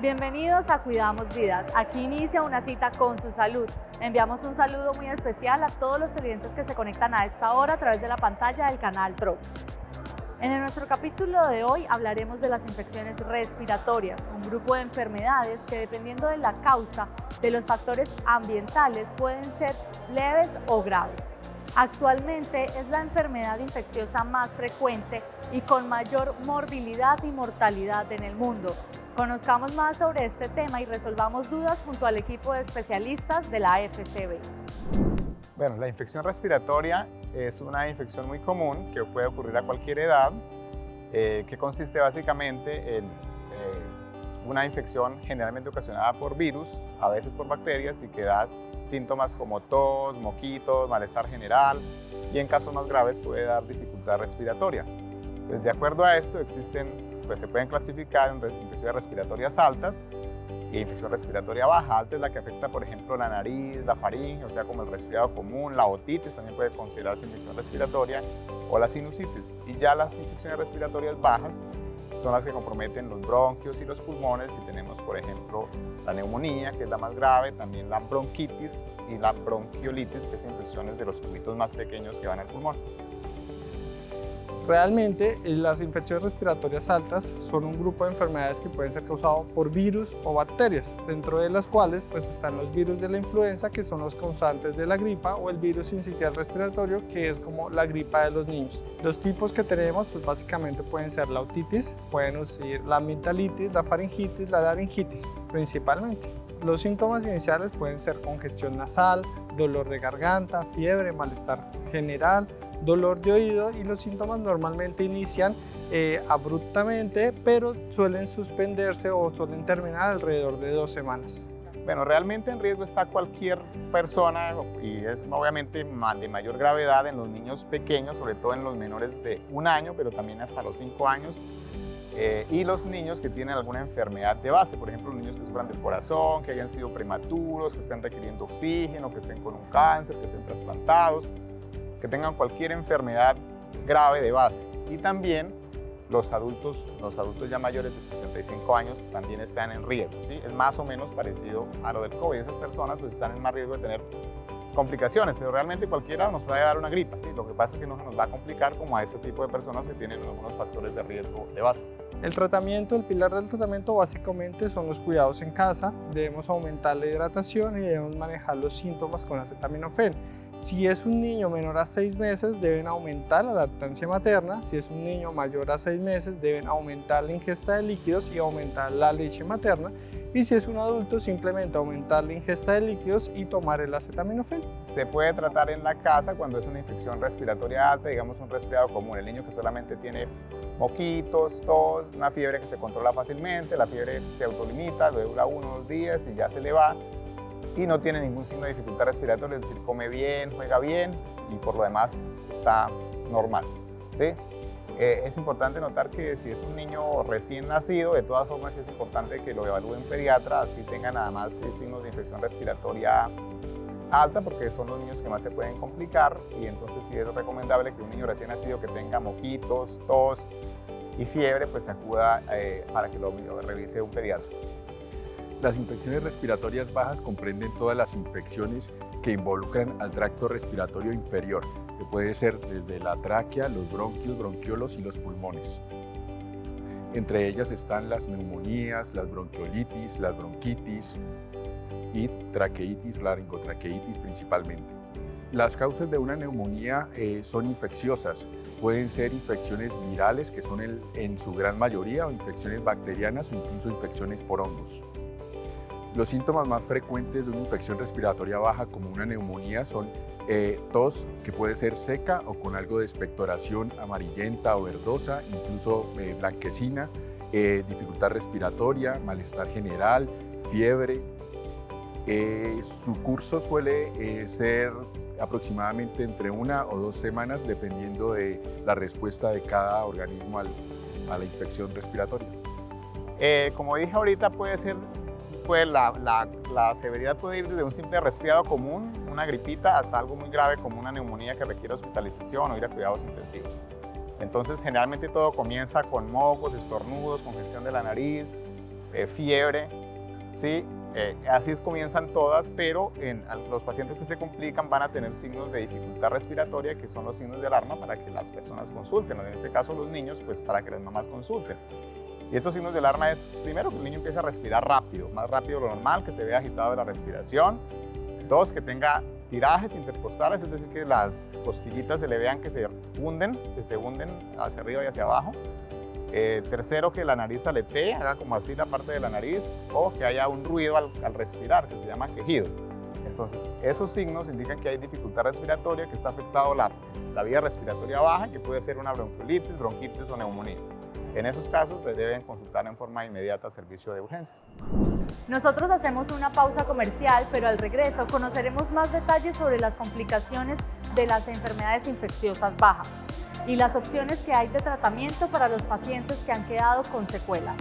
Bienvenidos a Cuidamos Vidas. Aquí inicia una cita con su salud. Enviamos un saludo muy especial a todos los televidentes que se conectan a esta hora a través de la pantalla del canal TROP. En nuestro capítulo de hoy hablaremos de las infecciones respiratorias, un grupo de enfermedades que dependiendo de la causa de los factores ambientales pueden ser leves o graves. Actualmente es la enfermedad infecciosa más frecuente y con mayor morbilidad y mortalidad en el mundo. Conozcamos más sobre este tema y resolvamos dudas junto al equipo de especialistas de la FCB. Bueno, la infección respiratoria es una infección muy común que puede ocurrir a cualquier edad, que consiste básicamente en una infección generalmente ocasionada por virus, a veces por bacterias, y que da síntomas como tos, moquitos, malestar general, y en casos más graves puede dar dificultad respiratoria. Pues de acuerdo a esto se pueden clasificar en infecciones respiratorias altas y infección respiratoria baja. Alta es la que afecta, por ejemplo, la nariz, la faringe, o sea, como el resfriado común, la otitis también puede considerarse infección respiratoria, o la sinusitis. Y ya las infecciones respiratorias bajas son las que comprometen los bronquios y los pulmones, y tenemos, por ejemplo, la neumonía, que es la más grave, también la bronquitis y la bronquiolitis, que son infecciones de los tubitos más pequeños que van al pulmón. Realmente, las infecciones respiratorias altas son un grupo de enfermedades que pueden ser causadas por virus o bacterias, dentro de las cuales están los virus de la influenza, que son los causantes de la gripa, o el virus sincicial respiratorio, que es como la gripa de los niños. Los tipos que tenemos básicamente pueden ser la otitis, pueden ser la amigdalitis, la faringitis, la laringitis principalmente. Los síntomas iniciales pueden ser congestión nasal, dolor de garganta, fiebre, malestar general, dolor de oído, y los síntomas normalmente inician abruptamente, pero suelen suspenderse o suelen terminar alrededor de 2 semanas. Bueno, realmente en riesgo está cualquier persona, y es obviamente de mayor gravedad en los niños pequeños, sobre todo en los menores de 1 año, pero también hasta los 5 años, y los niños que tienen alguna enfermedad de base, por ejemplo, los niños que sufran del corazón, que hayan sido prematuros, que estén requiriendo oxígeno, que estén con un cáncer, que estén trasplantados, que tengan cualquier enfermedad grave de base. Y también los adultos ya mayores de 65 años también están en riesgo, ¿sí? Es más o menos parecido a lo del COVID. Esas personas están en más riesgo de tener complicaciones, pero realmente cualquiera nos puede dar una gripa, ¿sí? Lo que pasa es que no se nos va a complicar como a este tipo de personas que tienen algunos factores de riesgo de base. El pilar del tratamiento básicamente son los cuidados en casa. Debemos aumentar la hidratación y debemos manejar los síntomas con acetaminofén. Si es un niño menor a 6 meses, deben aumentar la lactancia materna. Si es un niño mayor a 6 meses, deben aumentar la ingesta de líquidos y aumentar la leche materna. Y si es un adulto, simplemente aumentar la ingesta de líquidos y tomar el acetaminofén. Se puede tratar en la casa cuando es una infección respiratoria alta, digamos un resfriado común. El niño que solamente tiene moquitos, tos, una fiebre que se controla fácilmente, la fiebre se autolimita, le dura 1 o 2 días y ya se le va, y no tiene ningún signo de dificultad respiratoria, es decir, come bien, juega bien y por lo demás está normal, ¿sí? Es importante notar que si es un niño recién nacido, de todas formas es importante que lo evalúe un pediatra, así tenga nada más signos de infección respiratoria alta, porque son los niños que más se pueden complicar, y entonces sí es recomendable que un niño recién nacido que tenga moquitos, tos y fiebre, pues acuda para que lo revise un pediatra. Las infecciones respiratorias bajas comprenden todas las infecciones que involucran al tracto respiratorio inferior, que puede ser desde la tráquea, los bronquios, bronquiolos y los pulmones. Entre ellas están las neumonías, las bronquiolitis, las bronquitis y traqueitis, laringotraqueitis principalmente. Las causas de una neumonía son infecciosas. Pueden ser infecciones virales, que son en su gran mayoría, o infecciones bacterianas o incluso infecciones por hongos. Los síntomas más frecuentes de una infección respiratoria baja, como una neumonía, son tos, que puede ser seca o con algo de expectoración amarillenta o verdosa, incluso blanquecina, dificultad respiratoria, malestar general, fiebre. Su curso suele ser aproximadamente entre 1 o 2 semanas, dependiendo de la respuesta de cada organismo a la infección respiratoria. Como dije ahorita, la severidad puede ir desde un simple resfriado común, una gripita, hasta algo muy grave como una neumonía que requiere hospitalización o ir a cuidados intensivos. Entonces, generalmente todo comienza con mocos, estornudos, congestión de la nariz, fiebre, ¿sí? Así comienzan todas, pero los pacientes que se complican van a tener signos de dificultad respiratoria, que son los signos de alarma para que las personas consulten, en este caso los niños, pues para que las mamás consulten. Y estos signos de alarma es, primero, que el niño empiece a respirar rápido, más rápido de lo normal, que se vea agitado de la respiración. Dos, que tenga tirajes intercostales, es decir, que las costillitas se le vean que se hunden hacia arriba y hacia abajo. Tercero, que la nariz aletee, haga como así la parte de la nariz, o que haya un ruido al respirar, que se llama quejido. Entonces, esos signos indican que hay dificultad respiratoria, que está afectado la vía respiratoria baja, que puede ser una bronquiolitis, bronquitis o neumonía. En esos casos, deben consultar en forma inmediata al servicio de urgencias. Nosotros hacemos una pausa comercial, pero al regreso conoceremos más detalles sobre las complicaciones de las enfermedades infecciosas bajas y las opciones que hay de tratamiento para los pacientes que han quedado con secuelas.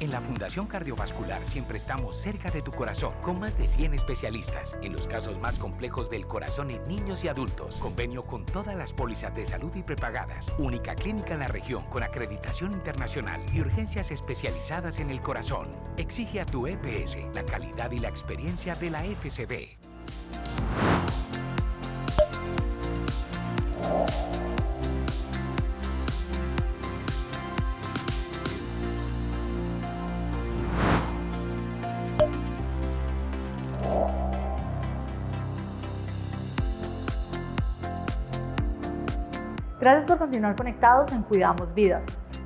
En la Fundación Cardiovascular siempre estamos cerca de tu corazón, con más de 100 especialistas en los casos más complejos del corazón en niños y adultos. Convenio con todas las pólizas de salud y prepagadas. Única clínica en la región con acreditación internacional y urgencias especializadas en el corazón. Exige a tu EPS la calidad y la experiencia de la FCB. Gracias por continuar conectados en Cuidamos Vidas.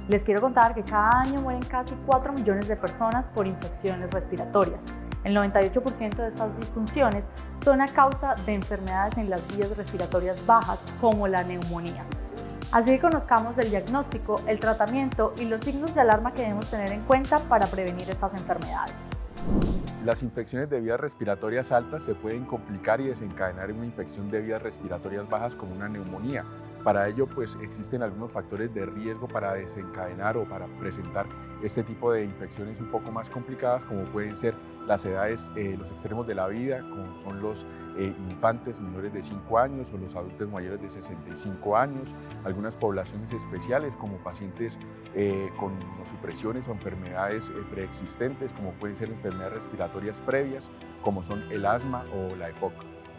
Les quiero contar que cada año mueren casi 4 millones de personas por infecciones respiratorias. El 98% de estas disfunciones son a causa de enfermedades en las vías respiratorias bajas, como la neumonía. Así que conozcamos el diagnóstico, el tratamiento y los signos de alarma que debemos tener en cuenta para prevenir estas enfermedades. Las infecciones de vías respiratorias altas se pueden complicar y desencadenar en una infección de vías respiratorias bajas como una neumonía. Para ello, pues existen algunos factores de riesgo para desencadenar o para presentar este tipo de infecciones un poco más complicadas, como pueden ser las edades, los extremos de la vida, como son los infantes menores de 5 años o los adultos mayores de 65 años, algunas poblaciones especiales como pacientes con inmunosupresiones o enfermedades preexistentes, como pueden ser enfermedades respiratorias previas, como son el asma o la EPOC.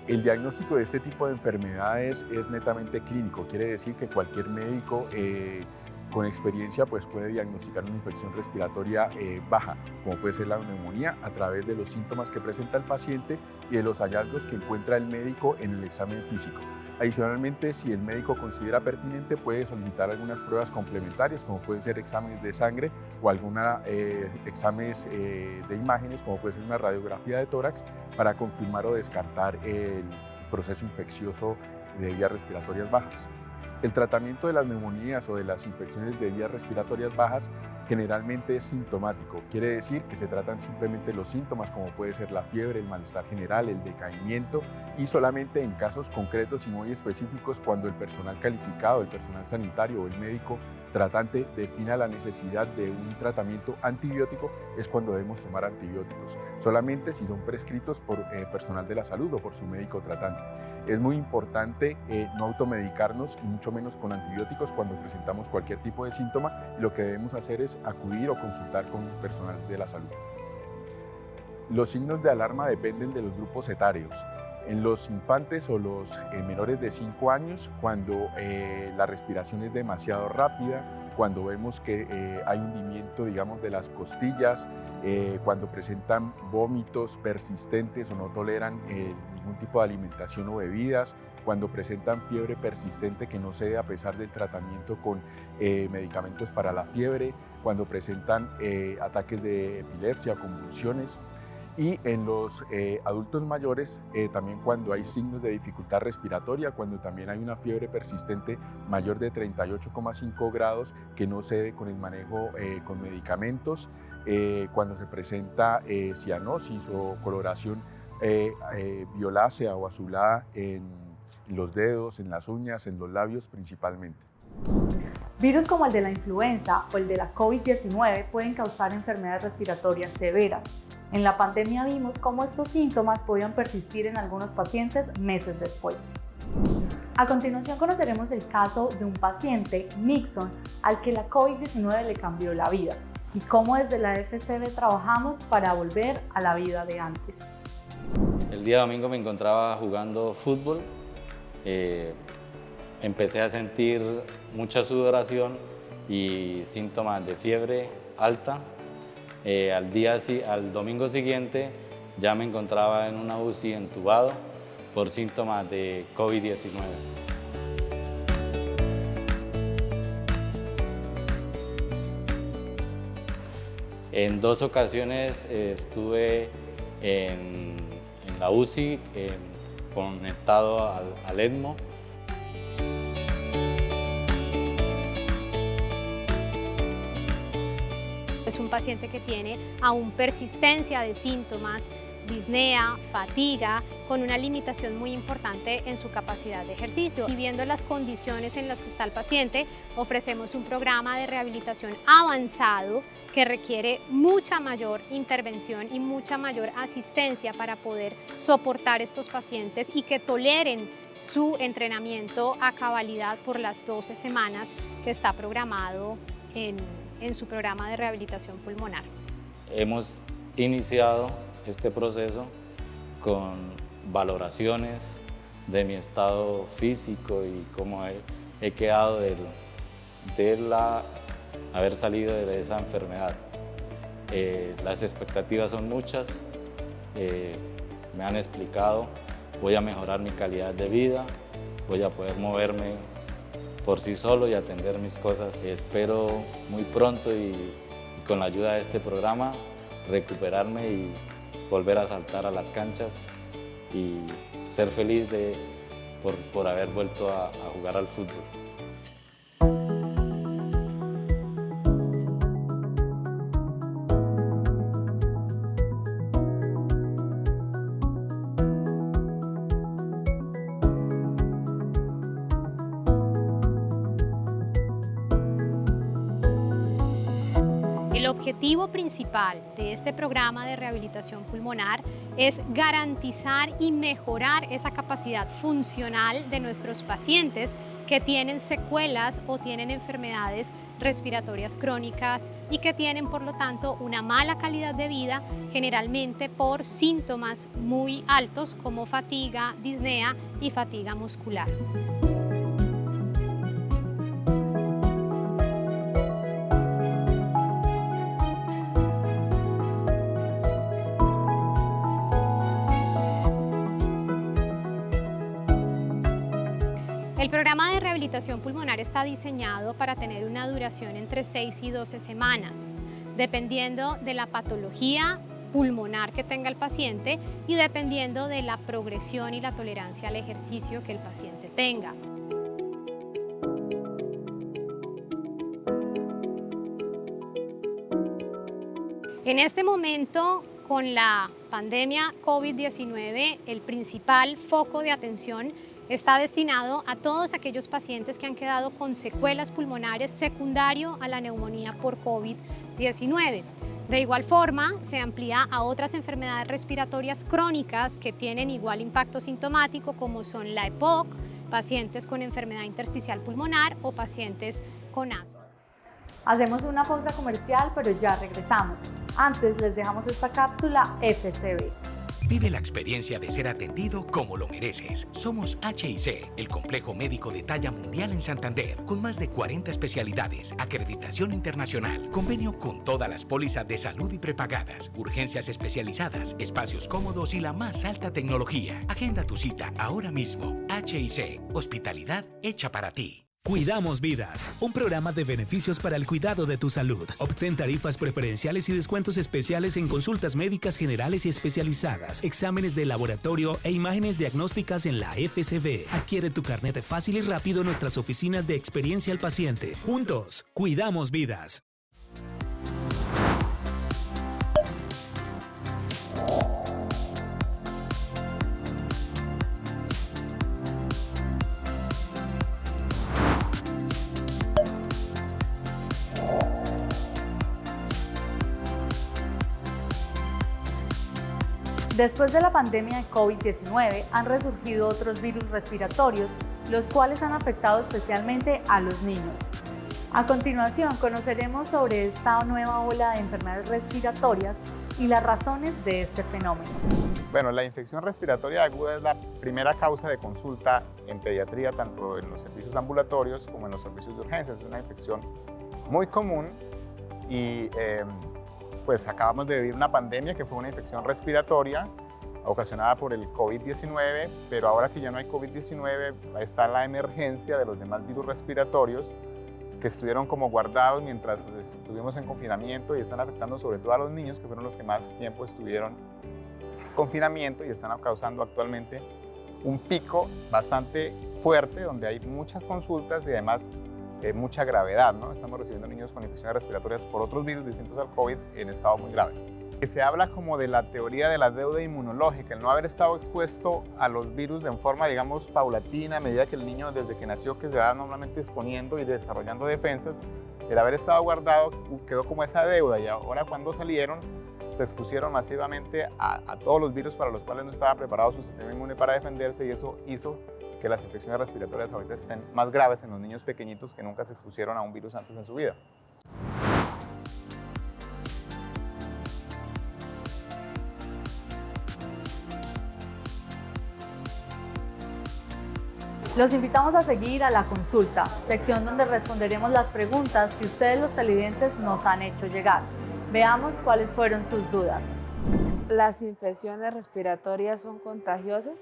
El diagnóstico de este tipo de enfermedades es netamente clínico, quiere decir que cualquier médico con experiencia pues puede diagnosticar una infección respiratoria baja, como puede ser la neumonía, a través de los síntomas que presenta el paciente y de los hallazgos que encuentra el médico en el examen físico. Adicionalmente, si el médico considera pertinente, puede solicitar algunas pruebas complementarias, como pueden ser exámenes de sangre o algunos exámenes de imágenes, como puede ser una radiografía de tórax, para confirmar o descartar el proceso infeccioso de vías respiratorias bajas. El tratamiento de las neumonías o de las infecciones de vías respiratorias bajas generalmente es sintomático, quiere decir que se tratan simplemente los síntomas, como puede ser la fiebre, el malestar general, el decaimiento, y solamente en casos concretos y muy específicos, cuando el personal calificado, el personal sanitario o el médico tratante defina la necesidad de un tratamiento antibiótico, es cuando debemos tomar antibióticos, solamente si son prescritos por personal de la salud o por su médico tratante. Es muy importante no automedicarnos y mucho menos con antibióticos cuando presentamos cualquier tipo de síntoma. Lo que debemos hacer es acudir o consultar con personal de la salud. Los signos de alarma dependen de los grupos etarios. En los infantes o los menores de 5 años, cuando la respiración es demasiado rápida, cuando vemos que hay hundimiento, digamos, de las costillas, cuando presentan vómitos persistentes o no toleran ningún tipo de alimentación o bebidas, cuando presentan fiebre persistente que no cede a pesar del tratamiento con medicamentos para la fiebre, cuando presentan ataques de epilepsia o convulsiones. Y en los adultos mayores, también cuando hay signos de dificultad respiratoria, cuando también hay una fiebre persistente mayor de 38,5 grados que no cede con el manejo con medicamentos, cuando se presenta cianosis o coloración violácea o azulada en los dedos, en las uñas, en los labios principalmente. Virus como el de la influenza o el de la COVID-19 pueden causar enfermedades respiratorias severas. En la pandemia vimos cómo estos síntomas podían persistir en algunos pacientes meses después. A continuación conoceremos el caso de un paciente, Nixon, al que la COVID-19 le cambió la vida. y cómo desde la FCB trabajamos para volver a la vida de antes. El día domingo me encontraba jugando fútbol, empecé a sentir mucha sudoración y síntomas de fiebre alta. Al domingo siguiente ya me encontraba en una UCI entubado por síntomas de COVID-19. En 2 ocasiones estuve en la UCI conectado al ECMO. Es un paciente que tiene aún persistencia de síntomas, disnea, fatiga, con una limitación muy importante en su capacidad de ejercicio. Y viendo las condiciones en las que está el paciente, ofrecemos un programa de rehabilitación avanzado que requiere mucha mayor intervención y mucha mayor asistencia para poder soportar estos pacientes y que toleren su entrenamiento a cabalidad por las 12 semanas que está programado en su programa de rehabilitación pulmonar. Hemos iniciado este proceso con valoraciones de mi estado físico y cómo he quedado de haber salido de esa enfermedad. Las expectativas son muchas, me han explicado, voy a mejorar mi calidad de vida, voy a poder moverme por sí solo y atender mis cosas. Espero muy pronto y con la ayuda de este programa recuperarme y volver a saltar a las canchas y ser feliz por haber vuelto a jugar al fútbol. El objetivo principal de este programa de rehabilitación pulmonar es garantizar y mejorar esa capacidad funcional de nuestros pacientes que tienen secuelas o tienen enfermedades respiratorias crónicas y que tienen, por lo tanto, una mala calidad de vida, generalmente por síntomas muy altos como fatiga, disnea y fatiga muscular. El programa de rehabilitación pulmonar está diseñado para tener una duración entre 6 y 12 semanas, dependiendo de la patología pulmonar que tenga el paciente y dependiendo de la progresión y la tolerancia al ejercicio que el paciente tenga. En este momento, con la pandemia COVID-19, el principal foco de atención está destinado a todos aquellos pacientes que han quedado con secuelas pulmonares secundario a la neumonía por COVID-19. De igual forma, se amplía a otras enfermedades respiratorias crónicas que tienen igual impacto sintomático, como son la EPOC, pacientes con enfermedad intersticial pulmonar o pacientes con asma. Hacemos una pausa comercial, pero ya regresamos. Antes les dejamos esta cápsula FCB. Vive la experiencia de ser atendido como lo mereces. Somos HIC, el complejo médico de talla mundial en Santander, con más de 40 especialidades, acreditación internacional, convenio con todas las pólizas de salud y prepagadas, urgencias especializadas, espacios cómodos y la más alta tecnología. Agenda tu cita ahora mismo. HIC, hospitalidad hecha para ti. Cuidamos Vidas, un programa de beneficios para el cuidado de tu salud. Obtén tarifas preferenciales y descuentos especiales en consultas médicas generales y especializadas, exámenes de laboratorio e imágenes diagnósticas en la FCB. Adquiere tu carnet fácil y rápido en nuestras oficinas de experiencia al paciente. Juntos, cuidamos vidas. Después de la pandemia de COVID-19 han resurgido otros virus respiratorios, los cuales han afectado especialmente a los niños. A continuación, conoceremos sobre esta nueva ola de enfermedades respiratorias y las razones de este fenómeno. Bueno, la infección respiratoria aguda es la primera causa de consulta en pediatría, tanto en los servicios ambulatorios como en los servicios de urgencias. Es una infección muy común y pues acabamos de vivir una pandemia que fue una infección respiratoria ocasionada por el COVID-19, pero ahora que ya no hay COVID-19 está la emergencia de los demás virus respiratorios que estuvieron como guardados mientras estuvimos en confinamiento y están afectando sobre todo a los niños, que fueron los que más tiempo estuvieron en confinamiento y están causando actualmente un pico bastante fuerte donde hay muchas consultas y además mucha gravedad, ¿no? Estamos recibiendo niños con infecciones respiratorias por otros virus distintos al COVID en estado muy grave. Se habla como de la teoría de la deuda inmunológica, el no haber estado expuesto a los virus de forma, digamos, paulatina, a medida que el niño desde que nació, que se va normalmente exponiendo y desarrollando defensas, el haber estado guardado quedó como esa deuda y ahora cuando salieron se expusieron masivamente a todos los virus para los cuales no estaba preparado su sistema inmune para defenderse y eso hizo que las infecciones respiratorias ahorita estén más graves en los niños pequeñitos que nunca se expusieron a un virus antes en su vida. Los invitamos a seguir a La Consulta, sección donde responderemos las preguntas que ustedes los televidentes nos han hecho llegar. Veamos cuáles fueron sus dudas. ¿Las infecciones respiratorias son contagiosas?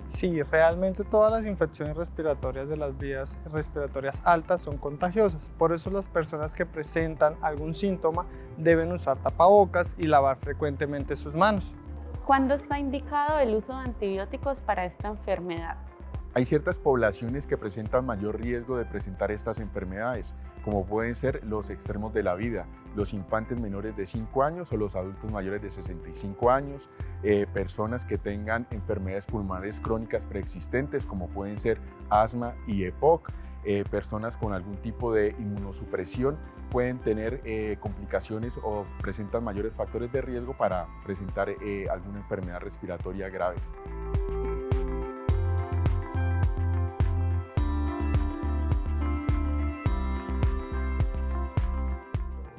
Sí, realmente todas las infecciones respiratorias de las vías respiratorias altas son contagiosas. Por eso las personas que presentan algún síntoma deben usar tapabocas y lavar frecuentemente sus manos. ¿Cuándo está indicado el uso de antibióticos para esta enfermedad? Hay ciertas poblaciones que presentan mayor riesgo de presentar estas enfermedades, como pueden ser los extremos de la vida, los infantes menores de 5 años o los adultos mayores de 65 años, personas que tengan enfermedades pulmonares crónicas preexistentes, como pueden ser asma y EPOC, personas con algún tipo de inmunosupresión pueden tener complicaciones o presentan mayores factores de riesgo para presentar alguna enfermedad respiratoria grave.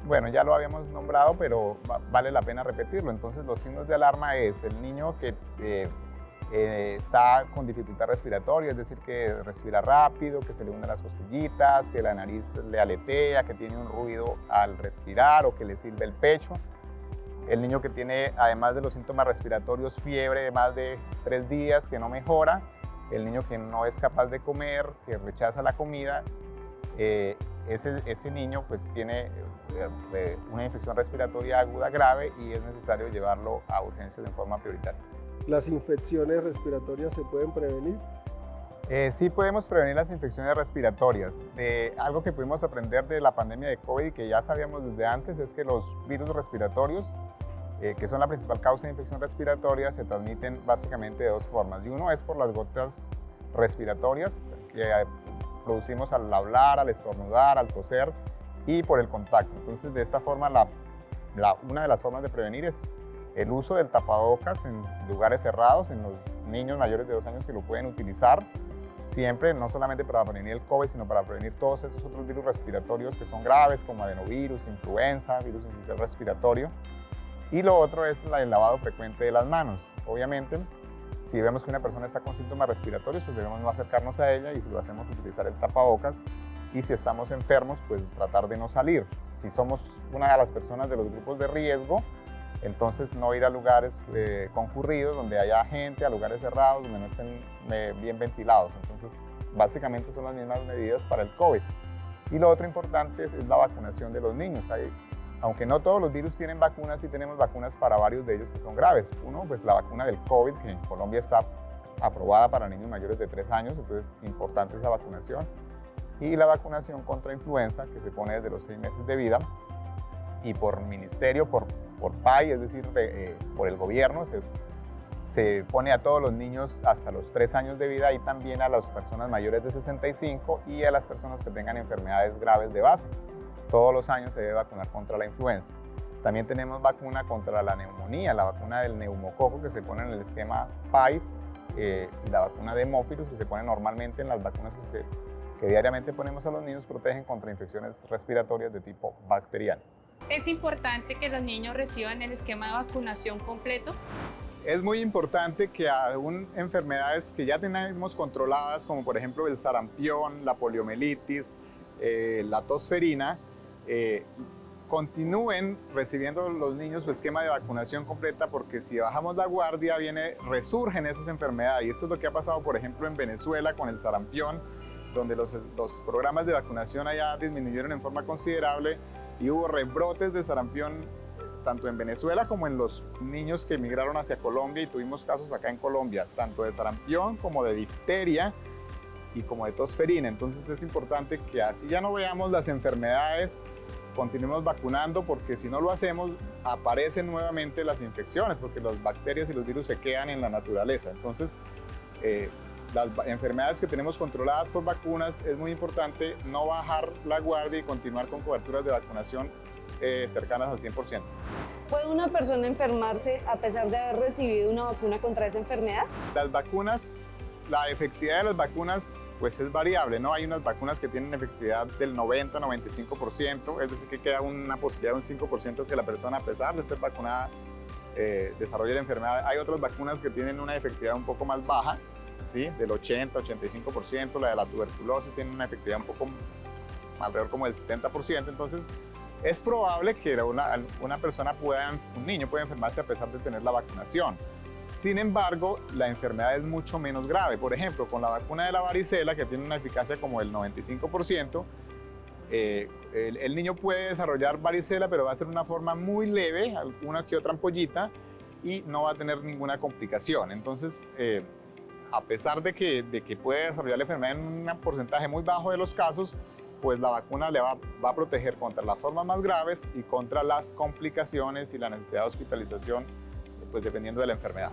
Bueno, ya lo habíamos nombrado, pero vale la pena repetirlo. Entonces, los signos de alarma es el niño que está con dificultad respiratoria, es decir, que respira rápido, que se le hunden las costillitas, que la nariz le aletea, que tiene un ruido al respirar o que le silba el pecho. El niño que tiene, además de los síntomas respiratorios, fiebre de más de 3 días, que no mejora. El niño que no es capaz de comer, que rechaza la comida. Ese niño pues tiene una infección respiratoria aguda grave y es necesario llevarlo a urgencias de forma prioritaria. ¿Las infecciones respiratorias se pueden prevenir? Sí podemos prevenir las infecciones respiratorias. Algo que pudimos aprender de la pandemia de COVID y que ya sabíamos desde antes es que los virus respiratorios, que son la principal causa de infección respiratoria, se transmiten básicamente de 2 formas. Y uno es por las gotas respiratorias que producimos al hablar, al estornudar, al toser y por el contacto. Entonces, de esta forma, una de las formas de prevenir es el uso del tapabocas en lugares cerrados, en los niños mayores de 2 años que lo pueden utilizar siempre, no solamente para prevenir el COVID, sino para prevenir todos esos otros virus respiratorios que son graves, como adenovirus, influenza, virus sincicial respiratorio. Y lo otro es el lavado frecuente de las manos. Obviamente, si vemos que una persona está con síntomas respiratorios, pues debemos no acercarnos a ella y si lo hacemos, utilizar el tapabocas. Y si estamos enfermos, pues tratar de no salir. Si somos una de las personas de los grupos de riesgo, entonces no ir a lugares concurridos, donde haya gente, a lugares cerrados, donde no estén bien ventilados. Entonces, básicamente son las mismas medidas para el COVID. Y lo otro importante es la vacunación de los niños. Aunque no todos los virus tienen vacunas, sí tenemos vacunas para varios de ellos que son graves. Uno, pues la vacuna del COVID, que en Colombia está aprobada para niños mayores de 3 años, entonces importante esa vacunación. Y la vacunación contra influenza, que se pone desde los 6 meses de vida. Y por ministerio, por PAI, es decir, por el gobierno, se pone a todos los niños hasta los 3 años de vida y también a las personas mayores de 65 y a las personas que tengan enfermedades graves de base. Todos los años se debe vacunar contra la influenza. También tenemos vacuna contra la neumonía, la vacuna del neumococo que se pone en el esquema PAI y la vacuna de hemófilos que se pone normalmente en las vacunas que diariamente ponemos a los niños protegen contra infecciones respiratorias de tipo bacteriano. Es importante que los niños reciban el esquema de vacunación completo. Es muy importante que aún enfermedades que ya tenemos controladas, como por ejemplo el sarampión, la poliomielitis, la tosferina, continúen recibiendo los niños su esquema de vacunación completa, porque si bajamos la guardia resurgen estas enfermedades. Y esto es lo que ha pasado, por ejemplo, en Venezuela con el sarampión, donde los programas de vacunación allá disminuyeron en forma considerable y hubo rebrotes de sarampión tanto en Venezuela como en los niños que emigraron hacia Colombia, y tuvimos casos acá en Colombia, tanto de sarampión como de difteria y como de tosferina. Entonces es importante que así ya no veamos las enfermedades, continuemos vacunando, porque si no lo hacemos aparecen nuevamente las infecciones, porque las bacterias y los virus se quedan en la naturaleza. Entonces las enfermedades que tenemos controladas por vacunas, es muy importante no bajar la guardia y continuar con coberturas de vacunación cercanas al 100%. ¿Puede una persona enfermarse a pesar de haber recibido una vacuna contra esa enfermedad? Las vacunas, la efectividad de las vacunas pues es variable, ¿no? Hay unas vacunas que tienen efectividad del 90-95%, es decir, que queda una posibilidad de un 5% que la persona, a pesar de ser vacunada, desarrolle la enfermedad. Hay otras vacunas que tienen una efectividad un poco más baja, ¿sí? Del 80-85%, la de la tuberculosis tiene una efectividad un poco alrededor como del 70%, entonces es probable que una persona un niño pueda enfermarse a pesar de tener la vacunación. Sin embargo, la enfermedad es mucho menos grave. Por ejemplo, con la vacuna de la varicela, que tiene una eficacia como del 95%, el niño puede desarrollar varicela, pero va a ser una forma muy leve, alguna que otra ampollita, y no va a tener ninguna complicación. Entonces, a pesar de que puede desarrollar la enfermedad en un porcentaje muy bajo de los casos, pues la vacuna le va a proteger contra las formas más graves y contra las complicaciones y la necesidad de hospitalización, pues dependiendo de la enfermedad.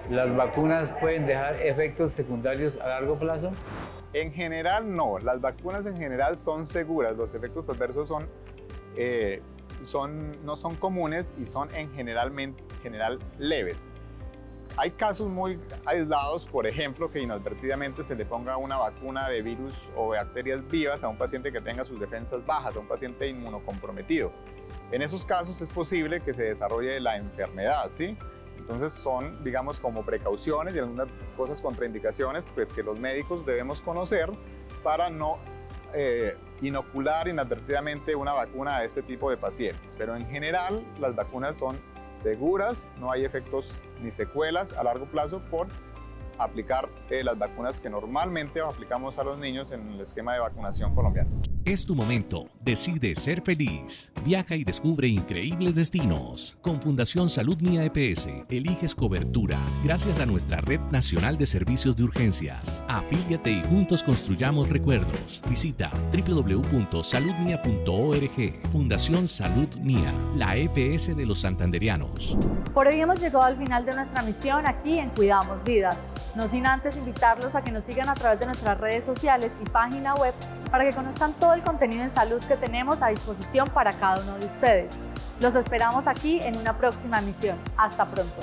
¿Las vacunas pueden dejar efectos secundarios a largo plazo? En general no, las vacunas en general son seguras, los efectos adversos no son comunes y son en general leves. Hay casos muy aislados, por ejemplo, que inadvertidamente se le ponga una vacuna de virus o bacterias vivas a un paciente que tenga sus defensas bajas, a un paciente inmunocomprometido. En esos casos es posible que se desarrolle la enfermedad, ¿sí? Entonces son, digamos, como precauciones y algunas cosas contraindicaciones pues, que los médicos debemos conocer para no inocular inadvertidamente una vacuna a este tipo de pacientes. Pero en general las vacunas son seguras, no hay efectos ni secuelas a largo plazo por aplicar las vacunas que normalmente aplicamos a los niños en el esquema de vacunación colombiano. Es tu momento, decide ser feliz. Viaja y descubre increíbles destinos. Con Fundación Salud Mía EPS, eliges cobertura gracias a nuestra Red Nacional de Servicios de Urgencias. Afíliate y juntos construyamos recuerdos. Visita www.saludmia.org. Fundación Salud Mía, la EPS de los santanderianos. Por hoy hemos llegado al final de nuestra misión aquí en Cuidamos Vidas. No sin antes invitarlos a que nos sigan a través de nuestras redes sociales y página web para que conozcan todo el contenido en salud que tenemos a disposición para cada uno de ustedes. Los esperamos aquí en una próxima emisión. Hasta pronto.